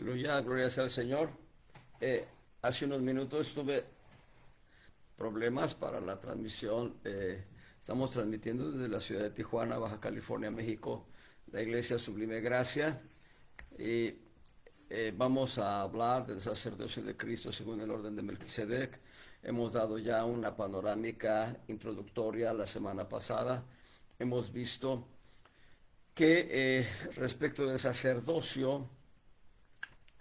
Aleluya, gloria sea al Señor. Hace unos minutos tuve problemas para la transmisión. Estamos transmitiendo desde la ciudad de Tijuana, Baja California, México, la Iglesia Sublime Gracia. Y vamos a hablar del sacerdocio de Cristo según el orden de Melquisedec. Hemos dado ya una panorámica introductoria la semana pasada. Hemos visto que respecto del sacerdocio,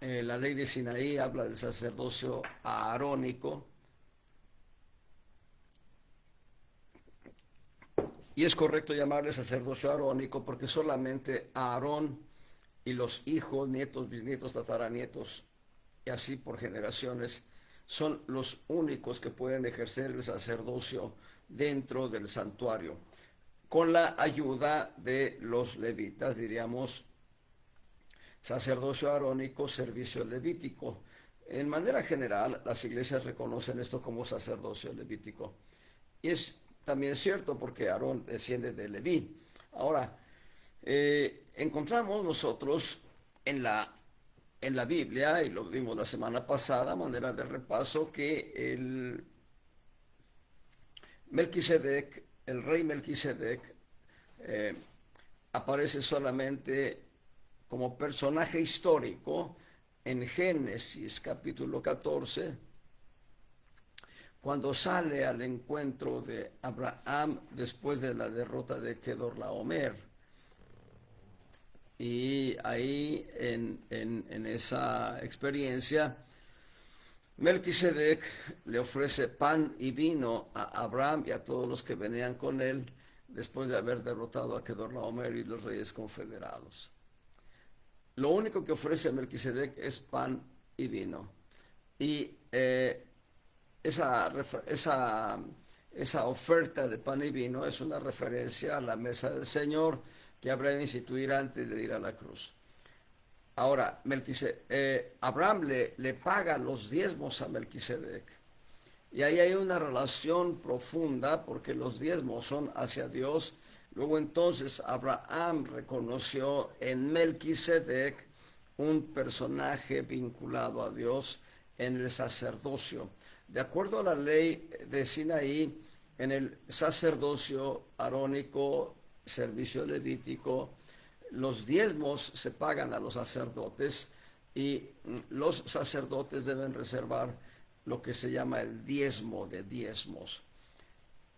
la ley de Sinaí habla del sacerdocio aarónico, y es correcto llamarle sacerdocio aarónico porque solamente Aarón y los hijos, nietos, bisnietos, tataranietos y así por generaciones son los únicos que pueden ejercer el sacerdocio dentro del santuario, con la ayuda de los levitas, diríamos sacerdocio arónico, servicio levítico. En manera general, las iglesias reconocen esto como sacerdocio levítico. Y es también cierto porque Aarón desciende de Leví. Ahora, encontramos nosotros en la Biblia, y lo vimos la semana pasada, a manera de repaso, que el Melquisedec, el rey Melquisedec, eh, aparece solamente como personaje histórico en Génesis capítulo 14, cuando sale al encuentro de Abraham después de la derrota de Kedorlaomer. Y ahí en esa experiencia, Melquisedec le ofrece pan y vino a Abraham y a todos los que venían con él después de haber derrotado a Kedorlaomer y los reyes confederados. Lo único que ofrece Melquisedec es pan y vino. Y esa, esa, esa oferta de pan y vino es una referencia a la mesa del Señor que habrá de instituir antes de ir a la cruz. Ahora, Abraham le paga los diezmos a Melquisedec. Y ahí hay una relación profunda porque los diezmos son hacia Dios. Luego entonces Abraham reconoció en Melquisedec un personaje vinculado a Dios en el sacerdocio. De acuerdo a la ley de Sinaí, en el sacerdocio arónico, servicio levítico, los diezmos se pagan a los sacerdotes y los sacerdotes deben reservar lo que se llama el diezmo de diezmos.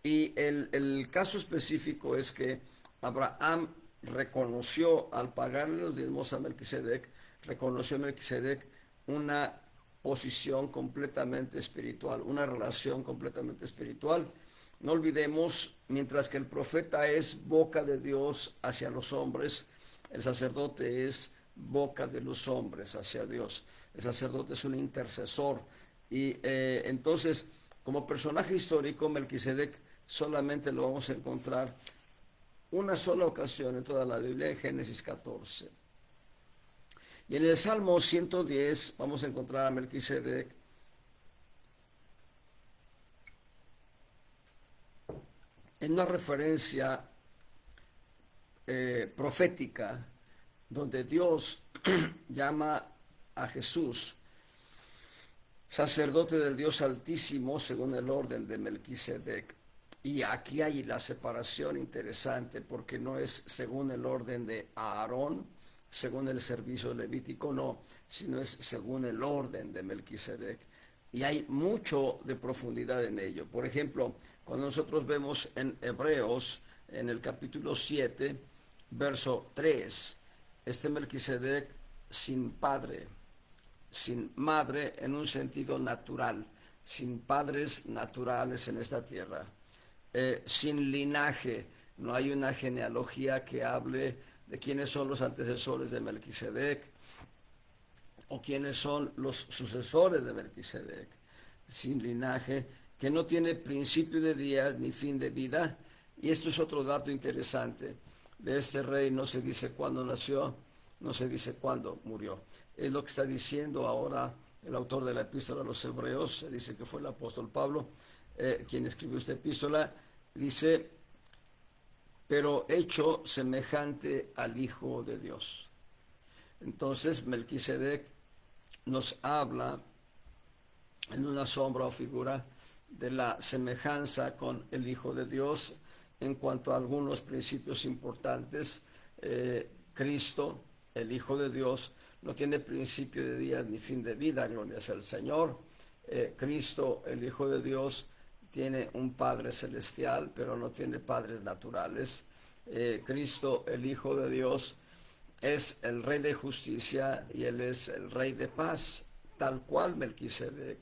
Y el caso específico es que Abraham reconoció al pagarle los diezmos a Melquisedec, reconoció a Melquisedec una posición completamente espiritual, una relación completamente espiritual. No olvidemos, mientras que el profeta es boca de Dios hacia los hombres, el sacerdote es boca de los hombres hacia Dios. El sacerdote es un intercesor. Y entonces, como personaje histórico, Melquisedec solamente lo vamos a encontrar una sola ocasión en toda la Biblia, en Génesis 14. Y en el Salmo 110 vamos a encontrar a Melquisedec en una referencia profética donde Dios llama a Jesús sacerdote del Dios Altísimo según el orden de Melquisedec. Y aquí hay la separación interesante porque no es según el orden de Aarón, según el servicio levítico, no, sino es según el orden de Melquisedec. Y hay mucho de profundidad en ello. Por ejemplo, cuando nosotros vemos en Hebreos, en el capítulo 7, verso 3, este Melquisedec sin padre, sin madre en un sentido natural, sin padres naturales en esta tierra, sin linaje, no hay una genealogía que hable de quiénes son los antecesores de Melquisedec o quiénes son los sucesores de Melquisedec, sin linaje, que no tiene principio de días ni fin de vida. Y esto es otro dato interesante. De este rey no se dice cuándo nació, no se dice cuándo murió. Es lo que está diciendo ahora el autor de la epístola a los Hebreos. Se dice que fue el apóstol Pablo quien escribió esta epístola. Dice, pero hecho semejante al Hijo de Dios. Entonces Melquisedec nos habla en una sombra o figura de la semejanza con el Hijo de Dios en cuanto a algunos principios importantes. Cristo, el Hijo de Dios, no tiene principio de días ni fin de vida, gloria sea al Señor. Cristo, el Hijo de Dios, tiene un Padre celestial, pero no tiene padres naturales. Cristo, el Hijo de Dios, es el Rey de justicia y Él es el Rey de paz, tal cual Melquisedec.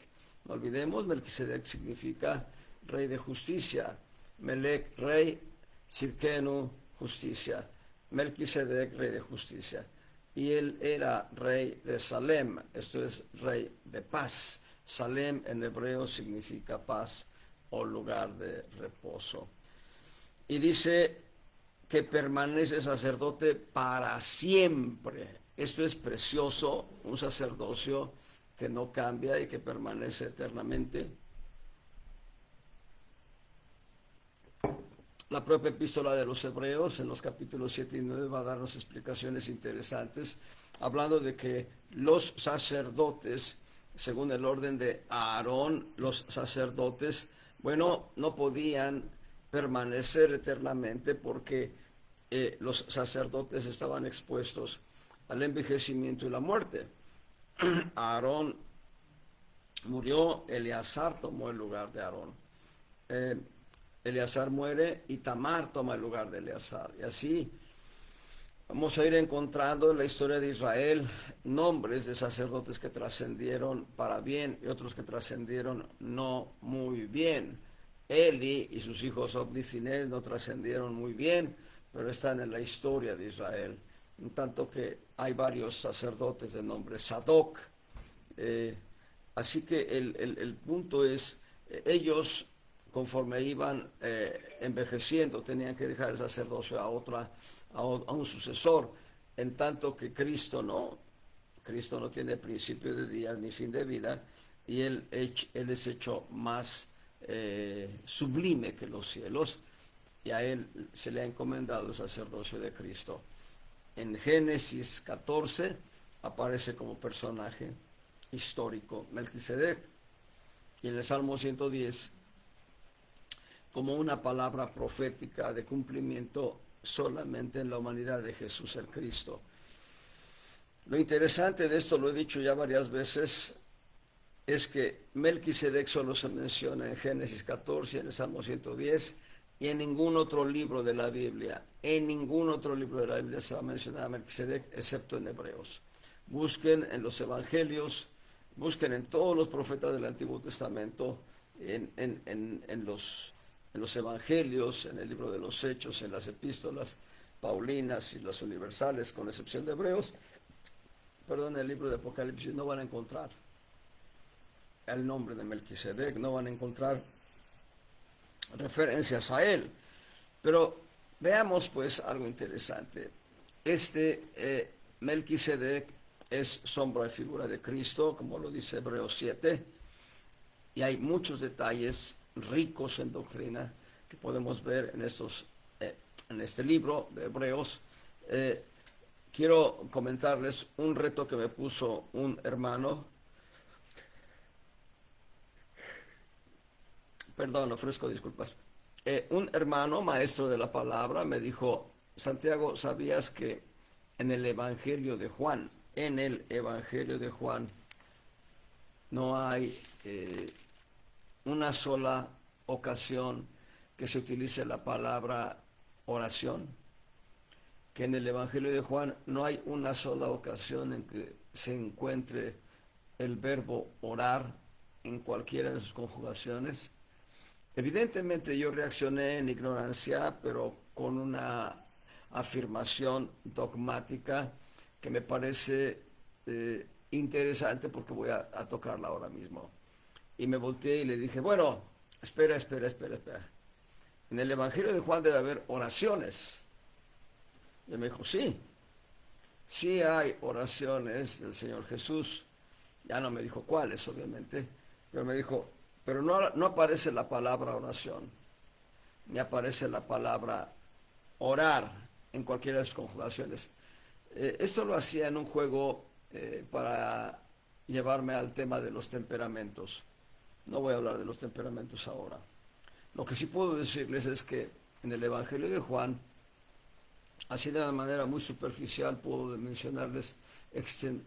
No olvidemos, Melquisedec significa Rey de justicia. Melec, Rey, Tzidkenu, justicia. Melquisedec, Rey de justicia. Y él era Rey de Salem, esto es Rey de paz. Salem en hebreo significa paz o lugar de reposo. Y dice que permanece sacerdote para siempre. Esto es precioso, un sacerdocio que no cambia y que permanece eternamente. La propia epístola de los Hebreos, en los capítulos 7 y 9, va a darnos explicaciones interesantes, hablando de que los sacerdotes, según el orden de Aarón, los sacerdotes, bueno, no podían permanecer eternamente porque los sacerdotes estaban expuestos al envejecimiento y la muerte. Aarón murió, Eleazar tomó el lugar de Aarón. Eleazar muere y Tamar toma el lugar de Eleazar. Y así vamos a ir encontrando en la historia de Israel nombres de sacerdotes que trascendieron para bien y otros que trascendieron no muy bien. Eli y sus hijos Ofni y Finés no trascendieron muy bien, pero están en la historia de Israel. En tanto que hay varios sacerdotes de nombre Sadoc. Así que el punto es, ellos conforme iban envejeciendo tenían que dejar el sacerdocio a un sucesor, en tanto que Cristo no tiene principio de días ni fin de vida, y él es hecho más sublime que los cielos, y a él se le ha encomendado el sacerdocio de Cristo. En Génesis 14 aparece como personaje histórico Melquisedec, y en el Salmo 110 como una palabra profética de cumplimiento solamente en la humanidad de Jesús el Cristo. Lo interesante de esto, lo he dicho ya varias veces, es que Melquisedec solo se menciona en Génesis 14, en el Salmo 110, y en ningún otro libro de la Biblia. En ningún otro libro de la Biblia se va a mencionar a Melquisedec, excepto en Hebreos. Busquen en los evangelios, busquen en todos los profetas del Antiguo Testamento, en los evangelios, en el libro de los Hechos, en las epístolas paulinas y las universales, con excepción de Hebreos, en el libro de Apocalipsis no van a encontrar el nombre de Melquisedec, no van a encontrar referencias a él. Pero veamos pues algo interesante. Melquisedec es sombra y figura de Cristo, como lo dice Hebreos 7, y hay muchos detalles ricos en doctrina que podemos ver en este libro de Hebreos. Quiero comentarles un reto que me puso un hermano. Perdón, ofrezco disculpas. Un hermano, maestro de la palabra, me dijo: Santiago, ¿sabías que en el Evangelio de Juan, no hay una sola ocasión que se utilice la palabra oración? Que en el Evangelio de Juan no hay una sola ocasión en que se encuentre el verbo orar en cualquiera de sus conjugaciones. Evidentemente yo reaccioné en ignorancia, pero con una afirmación dogmática que me parece interesante, porque voy a tocarla ahora mismo. Y me volteé y le dije: bueno, espera. En el Evangelio de Juan debe haber oraciones. Y me dijo: sí hay oraciones del Señor Jesús. Ya no me dijo cuáles, obviamente, pero me dijo: pero no aparece la palabra oración, ni aparece la palabra orar en cualquiera de sus conjugaciones. Esto lo hacía en un juego para llevarme al tema de los temperamentos. No voy a hablar de los temperamentos ahora. Lo que sí puedo decirles es que en el Evangelio de Juan, así de una manera muy superficial, puedo mencionarles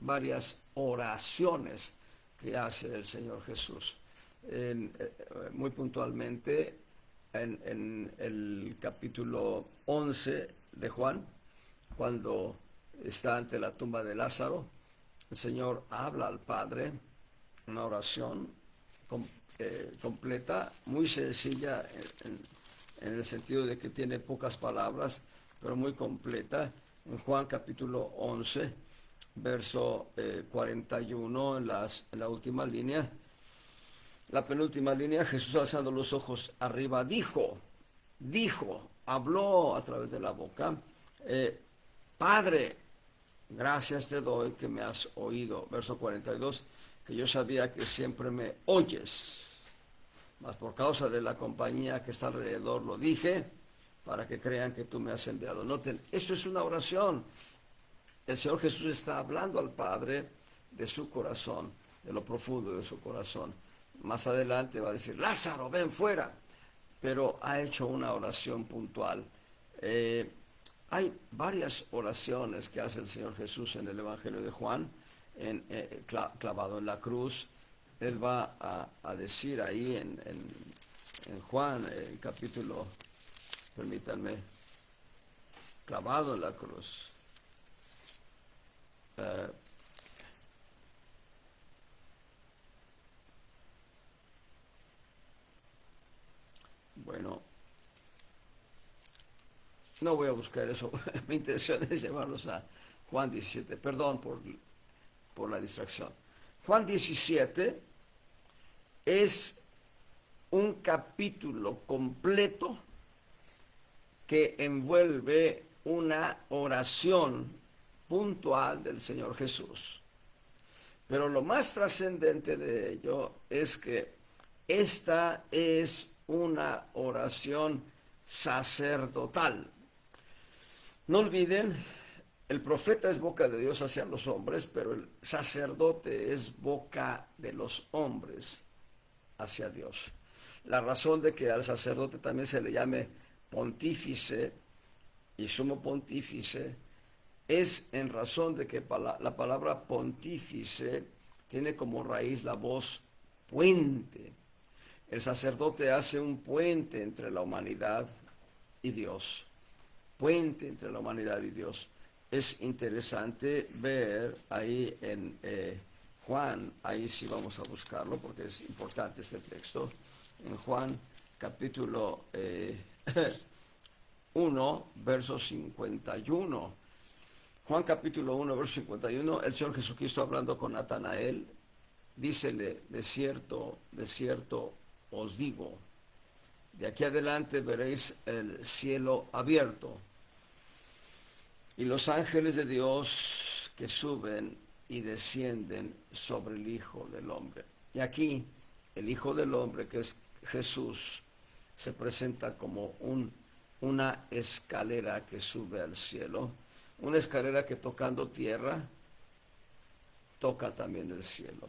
varias oraciones que hace el Señor Jesús. Muy puntualmente, en el capítulo 11 de Juan, cuando está ante la tumba de Lázaro, el Señor habla al Padre, una oración completa, muy sencilla en el sentido de que tiene pocas palabras, pero muy completa. En Juan capítulo 11, verso 41, en la última línea, la penúltima línea, Jesús alzando los ojos arriba, habló a través de la boca, Padre, gracias te doy que me has oído. Verso 42, que yo sabía que siempre me oyes, mas por causa de la compañía que está alrededor lo dije, para que crean que tú me has enviado. Noten, esto es una oración. El Señor Jesús está hablando al Padre de su corazón, de lo profundo de su corazón. Más adelante va a decir, Lázaro, ven fuera. Pero ha hecho una oración puntual. Hay varias oraciones que hace el Señor Jesús en el Evangelio de Juan, clavado en la cruz. Él va a decir ahí en Juan, capítulo, permítanme, clavado en la cruz. Bueno, no voy a buscar eso. Mi intención es llevarlos a Juan 17. Perdón por la distracción. Juan 17 es un capítulo completo que envuelve una oración puntual del Señor Jesús. Pero lo más trascendente de ello es que esta es una oración sacerdotal. No olviden, el profeta es boca de Dios hacia los hombres, pero el sacerdote es boca de los hombres hacia Dios. La razón de que al sacerdote también se le llame pontífice y sumo pontífice es en razón de que la palabra pontífice tiene como raíz la voz puente. El sacerdote hace un puente entre la humanidad y Dios. Puente entre la humanidad y Dios. Es interesante ver ahí en Juan, ahí sí vamos a buscarlo porque es importante este texto. En Juan capítulo 1, verso 51. Juan capítulo 1, verso 51, el Señor Jesucristo hablando con Natanael, dícele, de cierto os digo, de aquí adelante veréis el cielo abierto y los ángeles de Dios que suben y descienden sobre el Hijo del Hombre. Y aquí el Hijo del Hombre, que es Jesús, se presenta como una escalera que sube al cielo, una escalera que tocando tierra, toca también el cielo.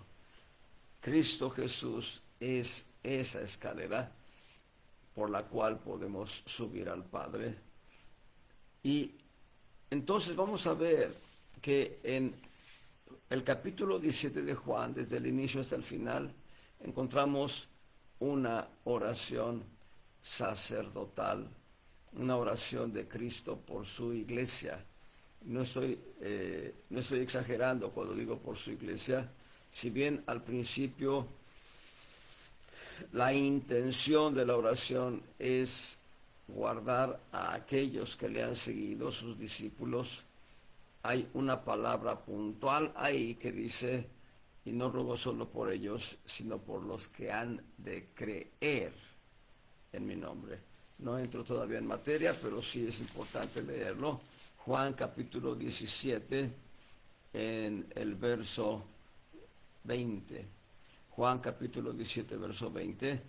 Cristo Jesús es esa escalera por la cual podemos subir al Padre. Y entonces vamos a ver que en el capítulo 17 de Juan, desde el inicio hasta el final, encontramos una oración sacerdotal, una oración de Cristo por su iglesia. No estoy exagerando cuando digo por su iglesia, si bien al principio la intención de la oración es guardar a aquellos que le han seguido, sus discípulos. Hay una palabra puntual ahí que dice, y no ruego solo por ellos, sino por los que han de creer en mi nombre. No entro todavía en materia, pero sí es importante leerlo. Juan capítulo 17, en el verso 20. Juan capítulo 17, verso 20.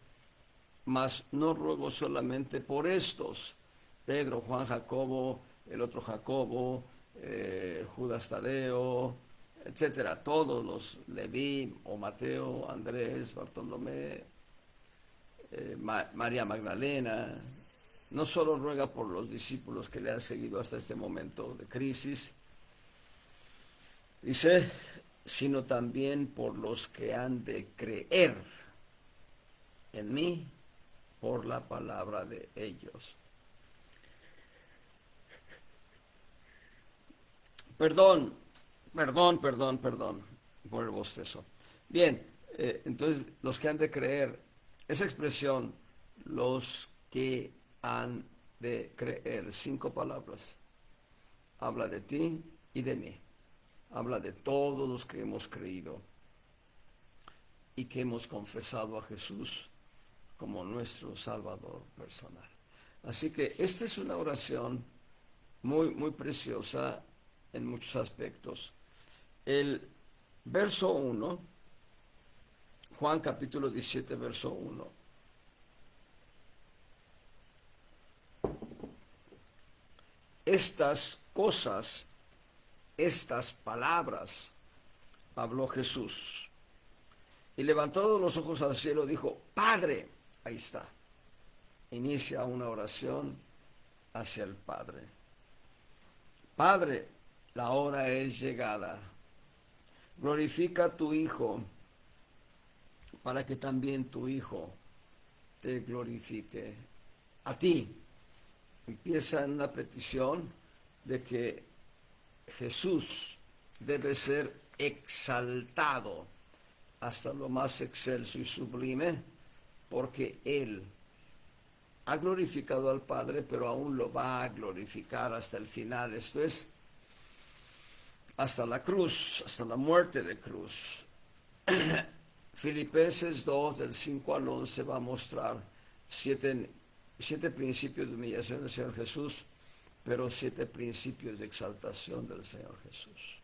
Mas no ruego solamente por estos. Pedro, Juan, Jacobo, el otro Jacobo, Judas Tadeo, etcétera, todos los Leví o Mateo, Andrés, Bartolomé, María Magdalena, no solo ruega por los discípulos que le han seguido hasta este momento de crisis, dice, sino también por los que han de creer en mí por la palabra de ellos. Perdón, perdón por el bostezo. Bien, entonces los que han de creer, esa expresión, los que han de creer, 5 palabras, habla de ti y de mí, habla de todos los que hemos creído y que hemos confesado a Jesús como nuestro Salvador personal. Así que esta es una oración muy preciosa en muchos aspectos. El verso 1, Juan capítulo 17, verso 1. Estas cosas, estas palabras, habló Jesús. Y levantando los ojos al cielo, dijo, Padre, ahí está. Inicia una oración hacia el Padre. Padre, la hora es llegada. Glorifica a tu Hijo para que también tu Hijo te glorifique a ti. Empieza en una petición de que Jesús debe ser exaltado hasta lo más excelso y sublime, porque Él ha glorificado al Padre, pero aún lo va a glorificar hasta el final. Esto es, hasta la cruz, hasta la muerte de cruz. Filipenses 2, del 5 al 11, va a mostrar siete principios de humillación del Señor Jesús, pero 7 principios de exaltación del Señor Jesús.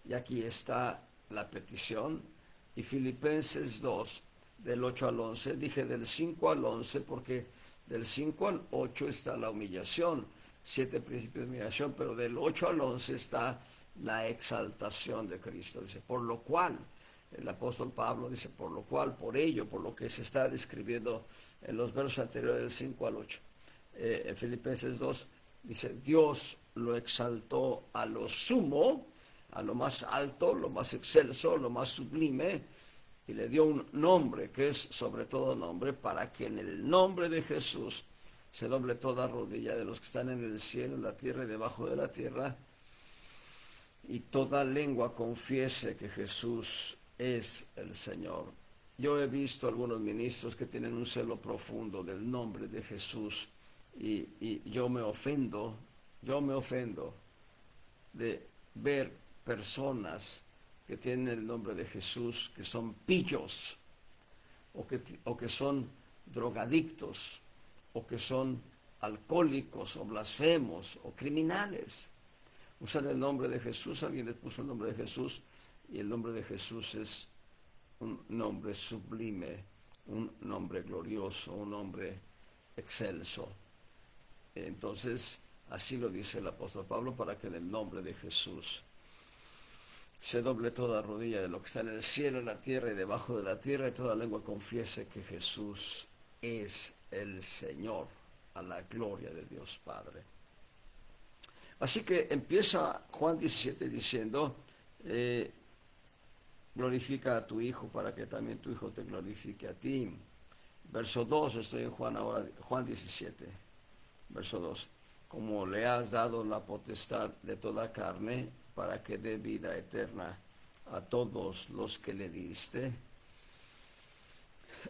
Y aquí está la petición. Y Filipenses 2, del 8 al 11, dije del 5 al 11 porque del 5 al 8 está la humillación, 7 principios de humillación, pero del 8 al 11 está la exaltación de Cristo. Dice, por lo cual, el apóstol Pablo dice, por lo cual, por ello, por lo que se está describiendo en los versos anteriores del 5 al 8. En Filipenses 2 dice, Dios lo exaltó a lo sumo, a lo más alto, lo más excelso, lo más sublime, y le dio un nombre que es sobre todo nombre, para que en el nombre de Jesús se doble toda rodilla de los que están en el cielo, en la tierra y debajo de la tierra, y toda lengua confiese que Jesús es el Señor. Yo he visto algunos ministros que tienen un celo profundo del nombre de Jesús, y yo me ofendo de ver personas que tienen el nombre de Jesús, que son pillos, o que son drogadictos, o que son alcohólicos, o blasfemos, o criminales. Usan el nombre de Jesús, alguien les puso el nombre de Jesús, y el nombre de Jesús es un nombre sublime, un nombre glorioso, un nombre excelso. Entonces, así lo dice el apóstol Pablo, para que en el nombre de Jesús se doble toda rodilla de lo que está en el cielo, en la tierra y debajo de la tierra, y toda lengua confiese que Jesús es el Señor, a la gloria de Dios Padre. Así que empieza Juan 17 diciendo, glorifica a tu Hijo para que también tu Hijo te glorifique a ti. Verso 2, estoy en Juan ahora, Juan 17, verso 2. Como le has dado la potestad de toda carne, para que dé vida eterna a todos los que le diste.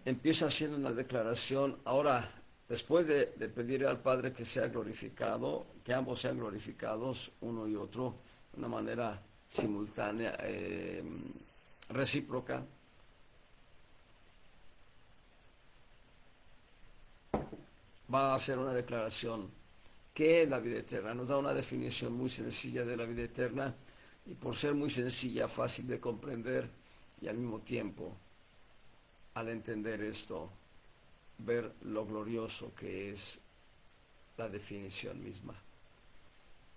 Empieza haciendo una declaración. Ahora, después de pedirle al Padre que sea glorificado, que ambos sean glorificados, uno y otro, de una manera simultánea, recíproca, va a hacer una declaración. ¿Qué es la vida eterna? Nos da una definición muy sencilla de la vida eterna, y por ser muy sencilla, fácil de comprender, y al mismo tiempo, al entender esto, ver lo glorioso que es la definición misma.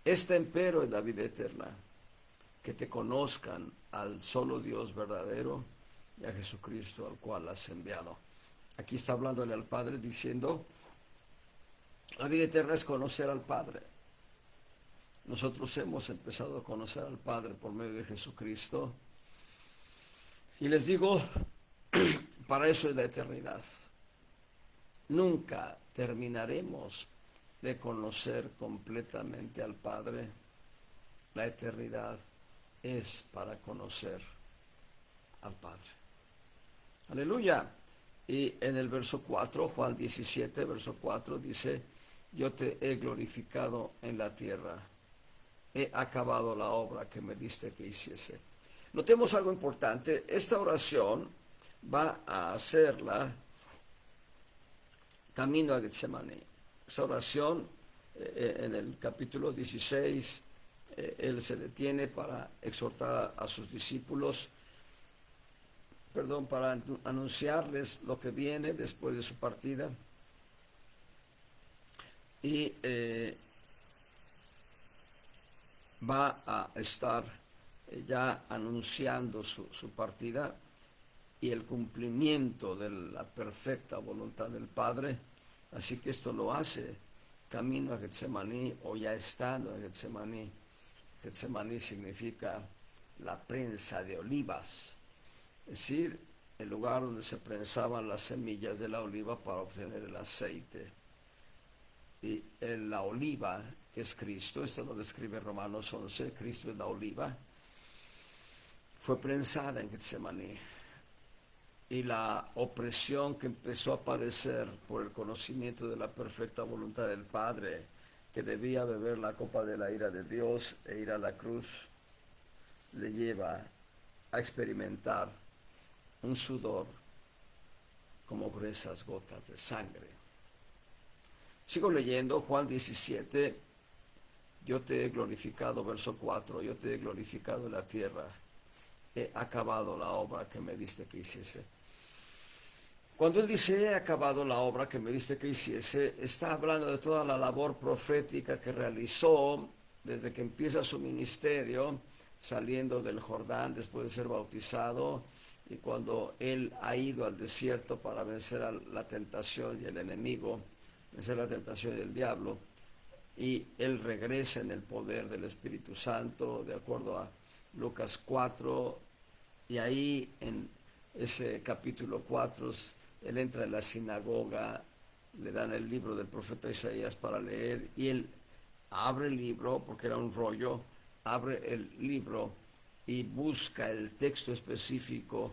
Esta empero es la vida eterna, que te conozcan al solo Dios verdadero y a Jesucristo al cual has enviado. Aquí está hablándole al Padre diciendo, la vida eterna es conocer al Padre. Nosotros hemos empezado a conocer al Padre por medio de Jesucristo. Y les digo, para eso es la eternidad. Nunca terminaremos de conocer completamente al Padre. La eternidad es para conocer al Padre. Aleluya. Y en el verso 4, Juan 17, verso 4, dice, yo te he glorificado en la tierra. He acabado la obra que me diste que hiciese. Notemos algo importante. Esta oración va a hacerla camino a Getsemaní. Esta oración, en el capítulo 16, él se detiene para exhortar a sus discípulos, para anunciarles lo que viene después de su partida. Y va a estar ya anunciando su partida y el cumplimiento de la perfecta voluntad del Padre. Así que esto lo hace camino a Getsemaní, o ya estando en Getsemaní. Getsemaní significa la prensa de olivas, es decir, el lugar donde se prensaban las semillas de la oliva para obtener el aceite. Y la oliva, que es Cristo, esto lo describe Romanos 11, Cristo es la oliva, fue prensada en Getsemaní. Y la opresión que empezó a padecer por el conocimiento de la perfecta voluntad del Padre, que debía beber la copa de la ira de Dios e ir a la cruz, le lleva a experimentar un sudor como gruesas gotas de sangre. Sigo leyendo Juan 17, yo te he glorificado, verso 4, yo te he glorificado en la tierra, he acabado la obra que me diste que hiciese. Cuando él dice, he acabado la obra que me diste que hiciese, está hablando de toda la labor profética que realizó desde que empieza su ministerio, saliendo del Jordán después de ser bautizado, y cuando él ha ido al desierto para vencer a la tentación y el enemigo, vencer la tentación y el diablo, y él regresa en el poder del Espíritu Santo, de acuerdo a Lucas 4, y ahí en ese capítulo 4, él entra en la sinagoga, le dan el libro del profeta Isaías para leer, y él abre el libro, porque era un rollo, abre el libro y busca el texto específico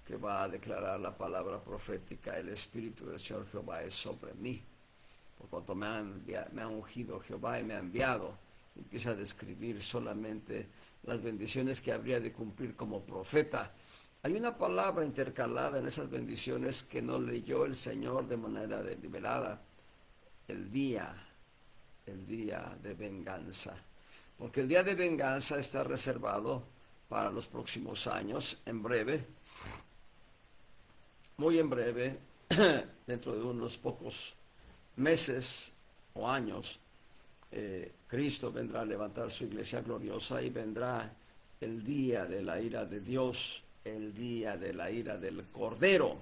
que va a declarar la palabra profética, el Espíritu del Señor Jehová es sobre mí, por cuanto me ha ungido Jehová y me ha enviado. Empieza a describir solamente las bendiciones que habría de cumplir como profeta. Hay una palabra intercalada en esas bendiciones que no leyó el Señor de manera deliberada: el día de venganza. Porque el día de venganza está reservado para los próximos años, en breve, muy en breve, dentro de unos pocos meses o años, Cristo vendrá a levantar su iglesia gloriosa y vendrá el día de la ira de Dios, el día de la ira del Cordero.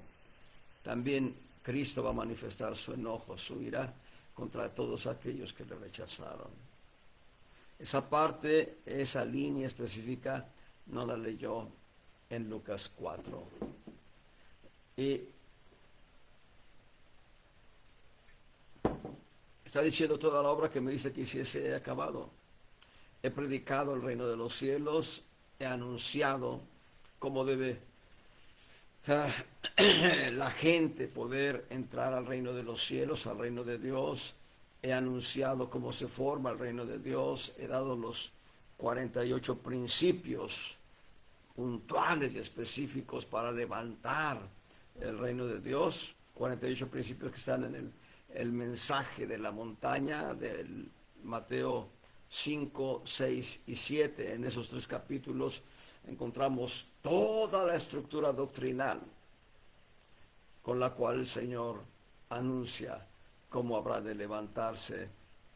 También Cristo va a manifestar su enojo, su ira contra todos aquellos que le rechazaron. Esa parte, esa línea específica, no la leyó en Lucas 4. Y está diciendo, toda la obra que me dice que hiciese he acabado. He predicado el reino de los cielos, he anunciado cómo debe la gente poder entrar al reino de los cielos, al reino de Dios. He anunciado cómo se forma el reino de Dios. He dado los 48 principios puntuales y específicos para levantar el reino de Dios. 48 principios que están en el mensaje de la montaña del Mateo 5, 6 y 7. En esos 3 capítulos encontramos toda la estructura doctrinal con la cual el Señor anuncia cómo habrá de levantarse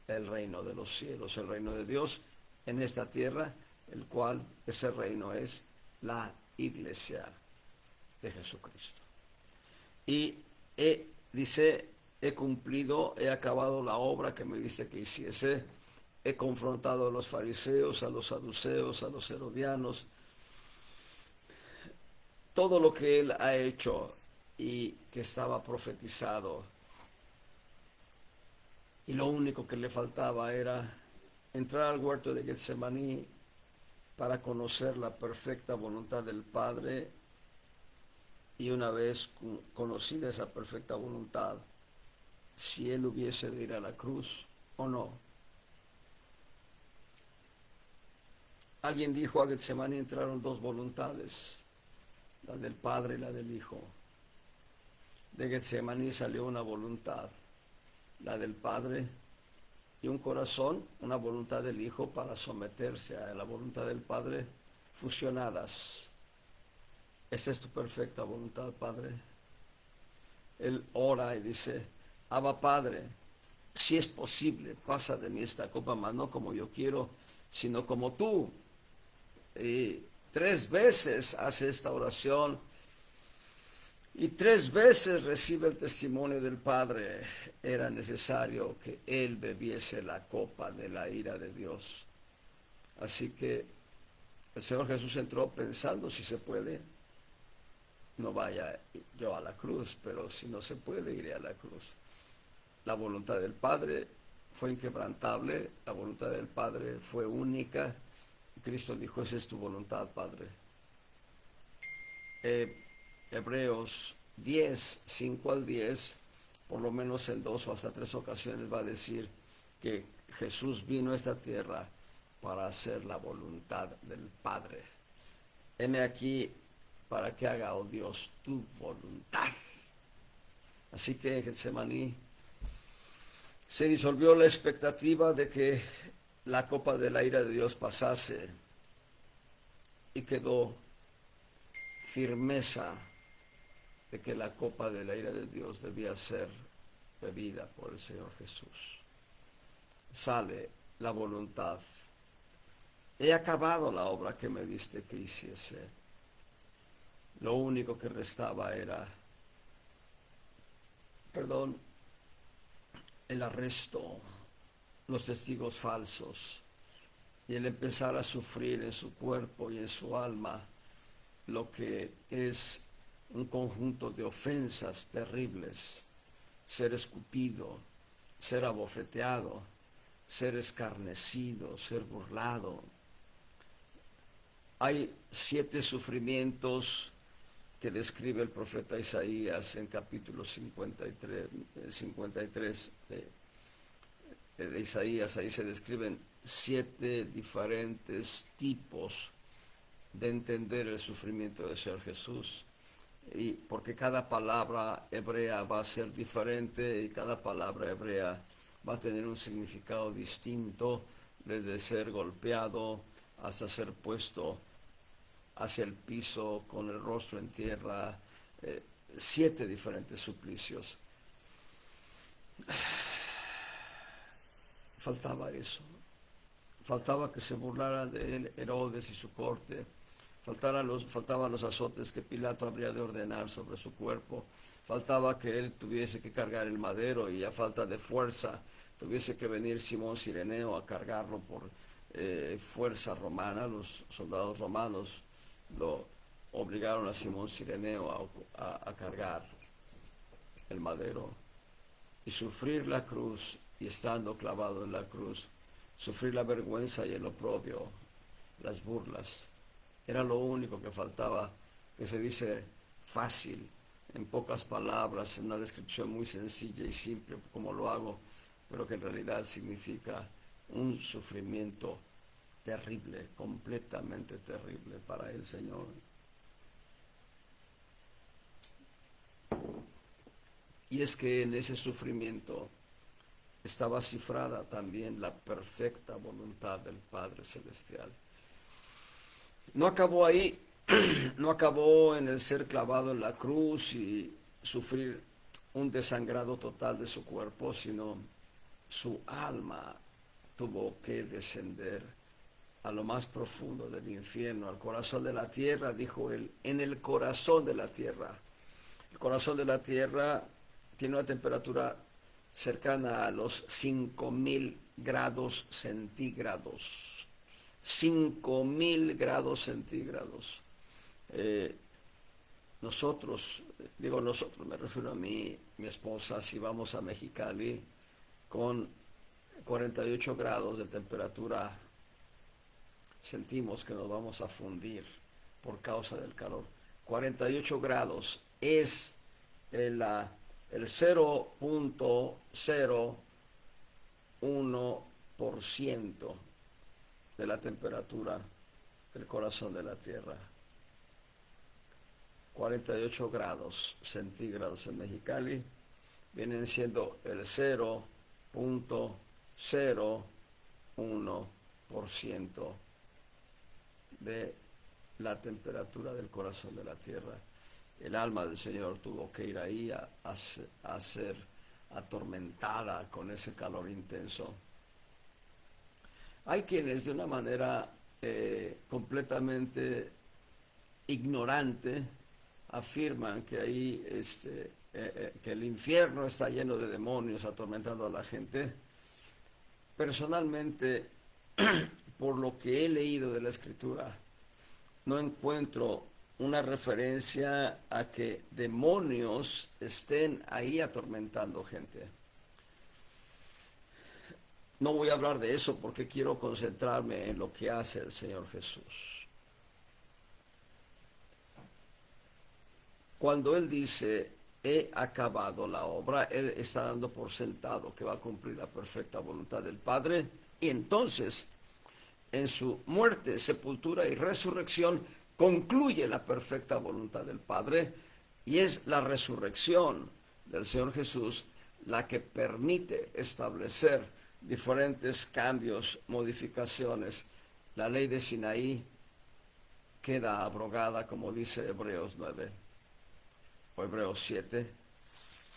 el reino de los cielos, el reino de Dios en esta tierra, el cual ese reino es la iglesia de Jesucristo. Y dice, he cumplido, he acabado la obra que me diste que hiciese, he confrontado a los fariseos, a los saduceos, a los herodianos, todo lo que él ha hecho y que estaba profetizado. Y lo único que le faltaba era entrar al huerto de Getsemaní para conocer la perfecta voluntad del Padre, y una vez conocida esa perfecta voluntad, si él hubiese de ir a la cruz o no. Alguien dijo, a Getsemaní entraron dos voluntades, la del Padre y la del Hijo. De Getsemaní salió una voluntad, la del Padre, y un corazón, una voluntad del Hijo para someterse a la voluntad del Padre, fusionadas. Esa es tu perfecta voluntad, Padre. Él ora y dice, Abba Padre, si es posible, pasa de mí esta copa, mas no como yo quiero, sino como tú. Y 3 veces hace esta oración y 3 veces recibe el testimonio del Padre. Era necesario que él bebiese la copa de la ira de Dios. Así que el Señor Jesús entró pensando, si se puede, no vaya yo a la cruz, pero si no se puede, iré a la cruz. La voluntad del Padre fue inquebrantable, la voluntad del Padre fue única. Cristo dijo, esa es tu voluntad, Padre. Hebreos 10, 5 al 10, por lo menos en 2 o hasta 3 ocasiones va a decir que Jesús vino a esta tierra para hacer la voluntad del Padre. Heme aquí para que haga, oh Dios, tu voluntad. Así que en Getsemaní se disolvió la expectativa de que la copa de la ira de Dios pasase y quedó firmeza de que la copa de la ira de Dios debía ser bebida por el Señor Jesús. Sale la voluntad. He acabado la obra que me diste que hiciese. Lo único que restaba era, el arresto, los testigos falsos, y el empezar a sufrir en su cuerpo y en su alma lo que es un conjunto de ofensas terribles: ser escupido, ser abofeteado, ser escarnecido, ser burlado. Hay 7 sufrimientos que describe el profeta Isaías en capítulo 53 de Isaías. Ahí se describen 7 diferentes tipos de entender el sufrimiento del Señor Jesús, y porque cada palabra hebrea va a ser diferente y cada palabra hebrea va a tener un significado distinto, desde ser golpeado hasta ser puesto hacia el piso con el rostro en tierra. 7 diferentes suplicios. Faltaba eso. Faltaba que se burlara de él Herodes y su corte. Faltaban los azotes que Pilato habría de ordenar sobre su cuerpo. Faltaba que él tuviese que cargar el madero y a falta de fuerza tuviese que venir Simón Cireneo a cargarlo por fuerza romana. Los soldados romanos lo obligaron a Simón Cireneo a cargar el madero y sufrir la cruz, y estando clavado en la cruz, sufrir la vergüenza y el oprobio, las burlas. Era lo único que faltaba, que se dice fácil, en pocas palabras, en una descripción muy sencilla y simple como lo hago, pero que en realidad significa un sufrimiento terrible, completamente terrible para el Señor. Y es que en ese sufrimiento estaba cifrada también la perfecta voluntad del Padre Celestial. No acabó ahí, no acabó en el ser clavado en la cruz y sufrir un desangrado total de su cuerpo, sino su alma tuvo que descender a lo más profundo del infierno, al corazón de la tierra, dijo él, en el corazón de la tierra. El corazón de la tierra tiene una temperatura cercana a los 5.000 grados centígrados. 5.000 grados centígrados. Nosotros, digo nosotros, me refiero a mí, mi esposa, si vamos a Mexicali con 48 grados de temperatura, sentimos que nos vamos a fundir por causa del calor. 48 grados es el 0.01% de la temperatura del corazón de la Tierra. 48 grados centígrados en Mexicali vienen siendo el 0.01% de la temperatura del corazón de la tierra. El alma del Señor tuvo que ir ahí a ser atormentada con ese calor intenso. Hay quienes de una manera completamente ignorante afirman que ahí que el infierno está lleno de demonios atormentando a la gente. Personalmente, por lo que he leído de la Escritura, no encuentro una referencia a que demonios estén ahí atormentando gente. No voy a hablar de eso porque quiero concentrarme en lo que hace el Señor Jesús. Cuando Él dice, he acabado la obra, Él está dando por sentado que va a cumplir la perfecta voluntad del Padre, y entonces, en su muerte, sepultura y resurrección, concluye la perfecta voluntad del Padre, y es la resurrección del Señor Jesús la que permite establecer diferentes cambios, modificaciones. La ley de Sinaí queda abrogada, como dice Hebreos 9. O Hebreos 7,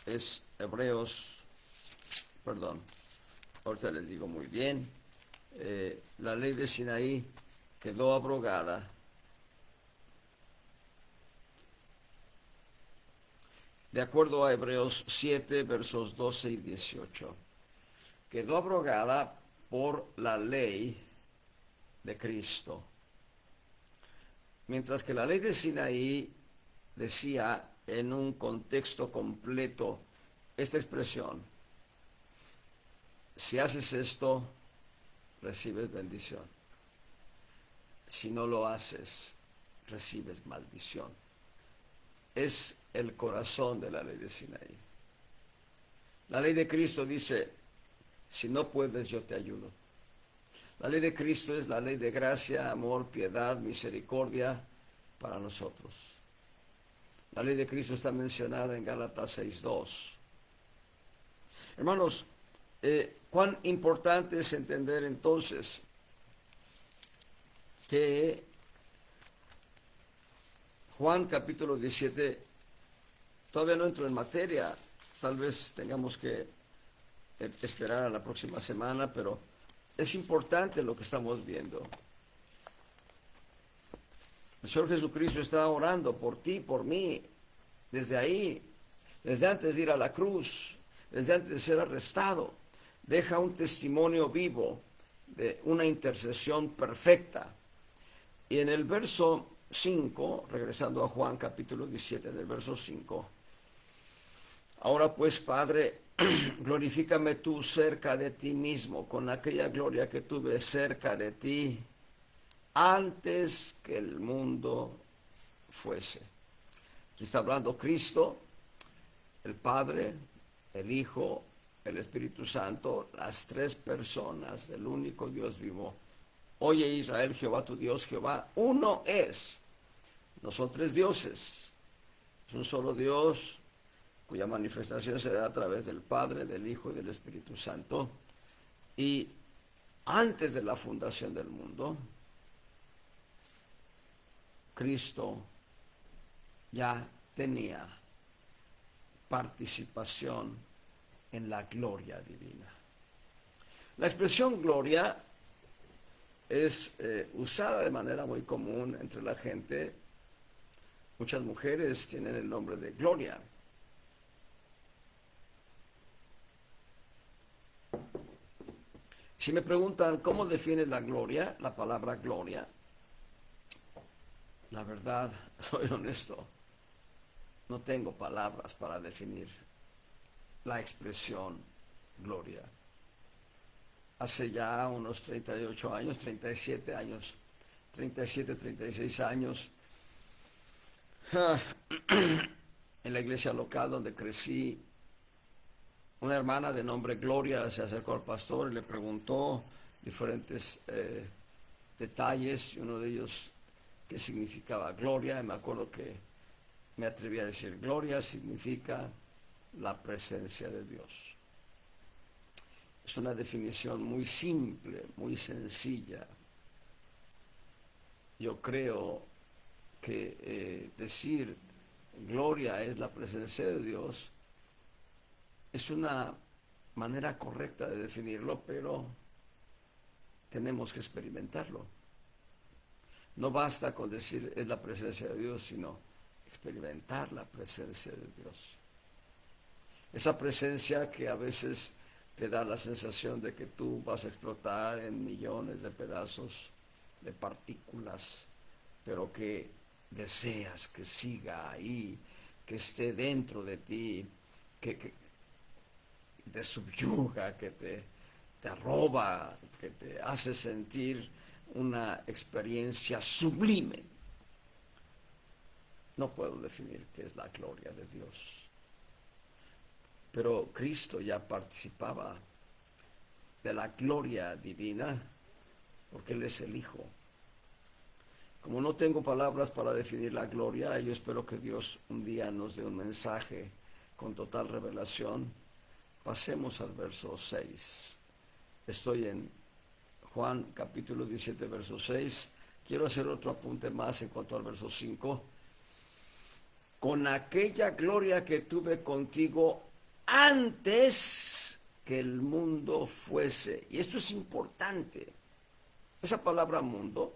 es ahorita les digo muy bien, la ley de Sinaí quedó abrogada de acuerdo a Hebreos 7, versos 12 y 18. Quedó abrogada por la ley de Cristo. Mientras que la ley de Sinaí decía en un contexto completo esta expresión: si haces esto, recibes bendición. Si no lo haces, recibes maldición. Es el corazón de la ley de Sinaí. La ley de Cristo dice, si no puedes, yo te ayudo. La ley de Cristo es la ley de gracia, amor, piedad, misericordia para nosotros. La ley de Cristo está mencionada en Gálatas 6:2. Hermanos, cuán importante es entender entonces que Juan capítulo 17, todavía no entro en materia, tal vez tengamos que esperar a la próxima semana, pero es importante lo que estamos viendo. El Señor Jesucristo está orando por ti, por mí, desde ahí, desde antes de ir a la cruz, desde antes de ser arrestado. Deja un testimonio vivo de una intercesión perfecta. Y en el verso 5, regresando a Juan capítulo 17, en el verso 5, ahora pues, Padre, glorifícame tú cerca de ti mismo, con aquella gloria que tuve cerca de ti antes que el mundo fuese. Aquí está hablando Cristo, el Padre, el Hijo, el Espíritu Santo, las tres personas del único Dios vivo. Oye Israel, Jehová tu Dios, Jehová uno es. No son tres dioses, es un solo Dios cuya manifestación se da a través del Padre, del Hijo y del Espíritu Santo. Y antes de la fundación del mundo, Cristo ya tenía participación en la gloria divina. La expresión gloria es usada de manera muy común entre la gente. Muchas mujeres tienen el nombre de Gloria. Si me preguntan cómo defines la gloria, la palabra gloria, la verdad, soy honesto, no tengo palabras para definir la expresión gloria. Hace ya unos 38 años, 37 años, 37, 36 años, en la iglesia local donde crecí, una hermana de nombre Gloria se acercó al pastor y le preguntó diferentes detalles, y uno de ellos qué significaba gloria. Y me acuerdo que me atreví a decir: gloria significa la presencia de Dios. Es una definición muy simple, muy sencilla. Yo creo que decir gloria es la presencia de Dios es una manera correcta de definirlo, pero tenemos que experimentarlo. No basta con decir es la presencia de Dios, sino experimentar la presencia de Dios. Esa presencia que a veces te da la sensación de que tú vas a explotar en millones de pedazos, de partículas, pero que deseas que siga ahí, que esté dentro de ti, que te subyuga, que te arroba, que te hace sentir una experiencia sublime. No puedo definir qué es la gloria de Dios, pero Cristo ya participaba de la gloria divina porque Él es el Hijo. Como no tengo palabras para definir la gloria, yo espero que Dios un día nos dé un mensaje con total revelación. Pasemos al verso 6. Estoy en Juan capítulo 17, verso 6. Quiero hacer otro apunte más en cuanto al verso 5. Con aquella gloria que tuve contigo antes que el mundo fuese. Y esto es importante. Esa palabra mundo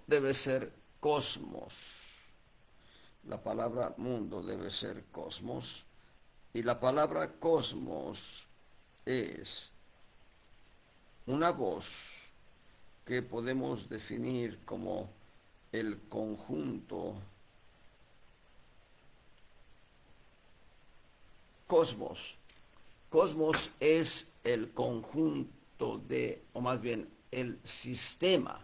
debe ser cosmos. La palabra mundo debe ser cosmos. Y la palabra cosmos es una voz que podemos definir como el conjunto. Cosmos. Cosmos es el conjunto de, o más bien, el sistema.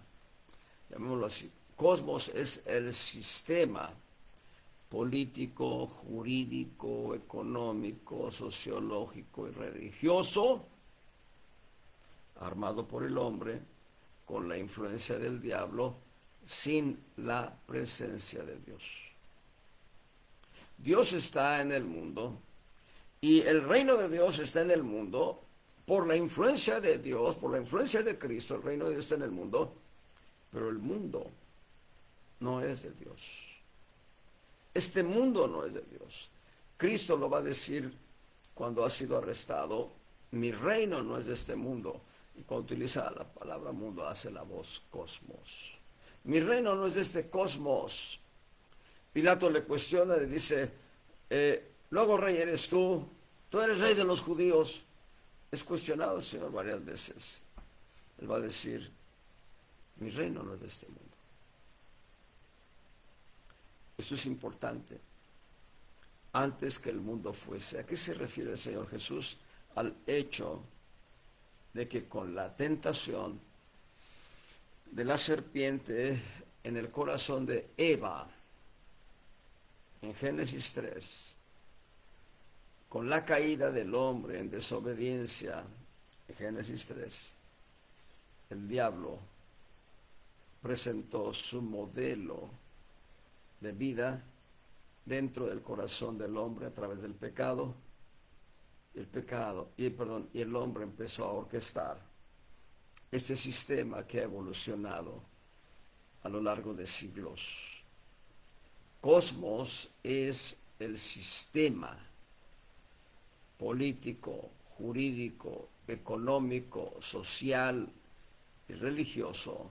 Llamémoslo así. Cosmos es el sistema político, jurídico, económico, sociológico y religioso armado por el hombre con la influencia del diablo sin la presencia de Dios. Dios está en el mundo y el reino de Dios está en el mundo por la influencia de Dios, por la influencia de Cristo. El reino de Dios está en el mundo, pero el mundo no es de Dios. Este mundo no es de Dios. Cristo lo va a decir cuando ha sido arrestado: mi reino no es de este mundo. Y cuando utiliza la palabra mundo hace la voz cosmos. Mi reino no es de este cosmos. Pilato le cuestiona, le dice: luego rey eres tú eres rey de los judíos. Es cuestionado el Señor varias veces. Él va a decir: mi reino no es de este mundo. Esto es importante. Antes que el mundo fuese. ¿A qué se refiere el Señor Jesús? Al hecho de que con la tentación de la serpiente en el corazón de Eva, en Génesis 3, con la caída del hombre en desobediencia, en Génesis 3, el diablo presentó su modelo de vida dentro del corazón del hombre a través del pecado. Y el hombre empezó a orquestar este sistema que ha evolucionado a lo largo de siglos. Cosmos es el sistema político, jurídico, económico, social y religioso,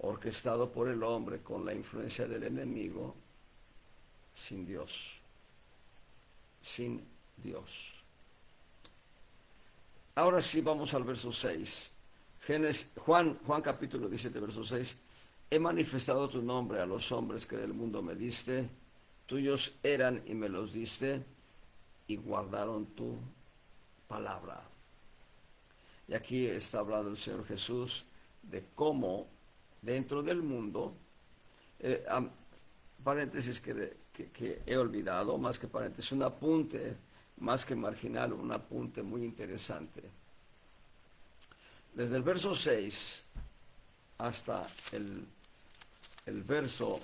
orquestado por el hombre con la influencia del enemigo, sin Dios. Sin Dios. Ahora sí vamos al verso 6. Juan capítulo 17, verso 6. He manifestado tu nombre a los hombres que del mundo me diste, tuyos eran y me los diste, y guardaron tu palabra. Y aquí está hablando el Señor Jesús de cómo dentro del mundo, paréntesis que he olvidado, más que paréntesis, un apunte más que marginal, un apunte muy interesante. Desde el verso 6 hasta el verso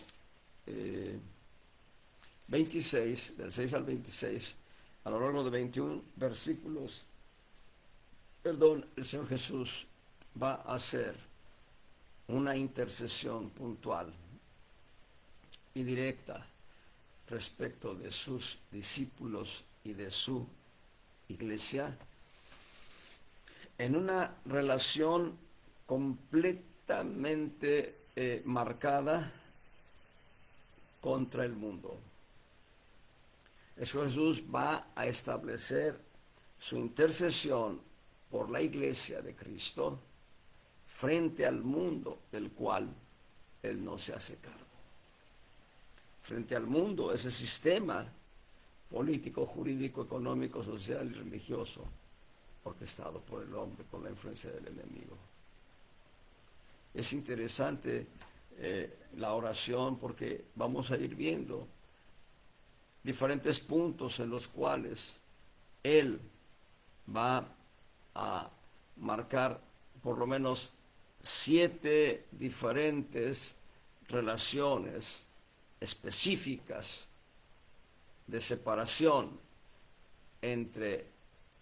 26, del 6 al 26, a lo largo de 21 versículos, el Señor Jesús va a hacer una intercesión puntual y directa respecto de sus discípulos y de su iglesia, en una relación completamente marcada contra el mundo. Jesús va a establecer su intercesión por la iglesia de Cristo frente al mundo del cual Él no se hace cargo. Frente al mundo, ese sistema político, jurídico, económico, social y religioso orquestado por el hombre con la influencia del enemigo. Es interesante la oración porque vamos a ir viendo diferentes puntos en los cuales Él va a marcar por lo menos 7 diferentes relaciones específicas de separación entre